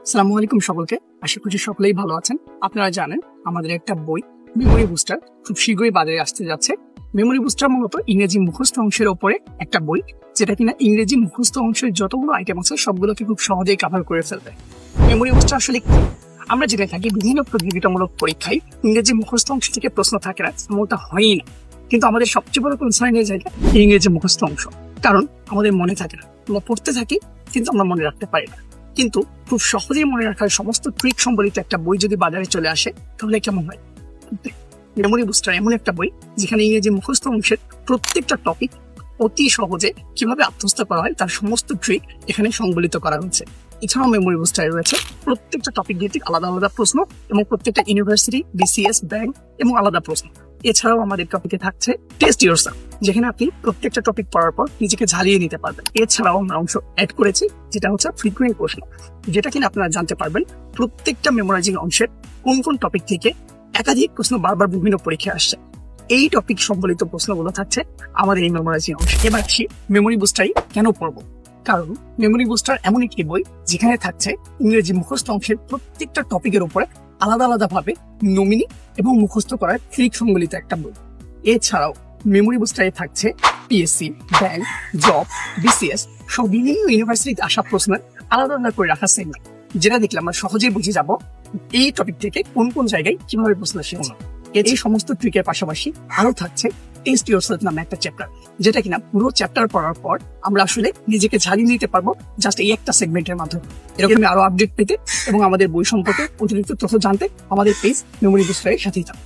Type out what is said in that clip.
আসসালামু আলাইকুম সকলকে। আশা করছি সকলেই ভালো আছেন। আপনারা জানেন আমাদের একটা বই মেমোরি বুস্টার খুব শীঘ্রই বাজারে আসতে যাচ্ছে। মেমোরি বুস্টার মূলত ইংরেজি মুখস্থ অংশের উপরে একটা বই, যেটা কিনা ইংরেজি মুখস্থ অংশের যতগুলো আইটেম আছে সবগুলোকে খুব সহজেই কভার করে ফেলবে। মেমোরি বুস্টার আসলে কি? আমরা জেনে থাকি বিভিন্ন প্রতিযোগিতামূলক পরীক্ষায় ইংরেজি মুখস্থ অংশ থেকে প্রশ্ন থাকে না, এমনটা হয়ই না। কিন্তু আমাদের সবচেয়ে বড় কনসার্নের জায়গা ইংরেজি মুখস্থ অংশ, কারণ আমাদের মনে থাকে না। আমরা পড়তে থাকি কিন্তু আমরা মনে রাখতে পারি না। কিন্তু খুব সহজেই মনে রাখার সমস্ত ট্রিক সম্বলিত একটা বই যদি বাজারে চলে আসে তাহলে কেমন হয়? মেমোরি বুস্টার এমন একটা বই যেখানে ইংরেজি মুখস্থ অংশের প্রত্যেকটা টপিক অতি সহজে কিভাবে আত্মস্থ করা হয় তার সমস্ত ট্রিক এখানে সংবলিত করা হয়েছে। এছাড়াও মেমোরি বুস্টারে রয়েছে প্রত্যেকটা টপিক ভিত্তিক আলাদা আলাদা প্রশ্ন এবং প্রত্যেকটা ইউনিভার্সিটি, বিসিএস, ব্যাংক এবং আলাদা প্রশ্ন। এছাড়াও আমাদের টপিকে থাকছে টেস্ট ইয়োরসেলফ, যেখানে আপনি প্রত্যেকটা টপিক পড়ার পর নিজেকে ঝালিয়ে নিতে পারবেন। এছাড়াও আমরা অংশ অ্যাড করেছি যেটা হচ্ছে ফ্রিকুয়েন্ট প্রশ্ন, যেটা কিনা আপনারা জানতে পারবেন প্রত্যেকটা মেমোরাইজিং অংশের কোন কোন টপিক থেকে একাধিক প্রশ্ন বারবার বিভিন্ন পরীক্ষায় আসছে। এই টপিক সম্বলিত প্রশ্নগুলো থাকছে আমাদের এই মেমোরাইজিং অংশে। এবার আসি মেমোরি বুস্টারই কেন পড়বো। কারণ মেমোরি বুস্টার এমন একটি বই যেখানে থাকছে ইংরেজি মুখস্থ অংশের প্রত্যেকটা টপিকের উপরে আলাদা আলাদা ভাবে নমিনি এবং মুখস্থ করার ট্রিক সম্বলিত একটা বই। এছাড়াও মেমোরি বুস্টারে থাকছে পিএসসি, ব্যাংক, জব, বিসিএস সব বিভিন্ন ইউনিভার্সিটিতে আসা প্রশ্নের আলাদা আলাদা করে রাখা সেগমেন্ট, যেটা দেখলে আমরা সহজেই বুঝে যাব এই টপিক থেকে কোন কোন জায়গায় কিভাবে প্রশ্ন এসেছে। এই সমস্ত ট্রিকের পাশাপাশি আরো থাকছে টেস্ট ইয়োরসেলফ নামে একটা চ্যাপ্টার, যেটা কিনা পুরো চ্যাপ্টার পড়ার পর আমরা আসলে নিজেকে ঝালিয়ে নিতে পারবো জাস্ট এই একটা সেগমেন্টের মাধ্যমে। এরকম আরো আপডেট পেতে এবং আমাদের বই সম্পর্কে অতিরিক্ত তথ্য জানতে আমাদের পেজ মেমোরি বুস্টারের সাথেই থাকুন।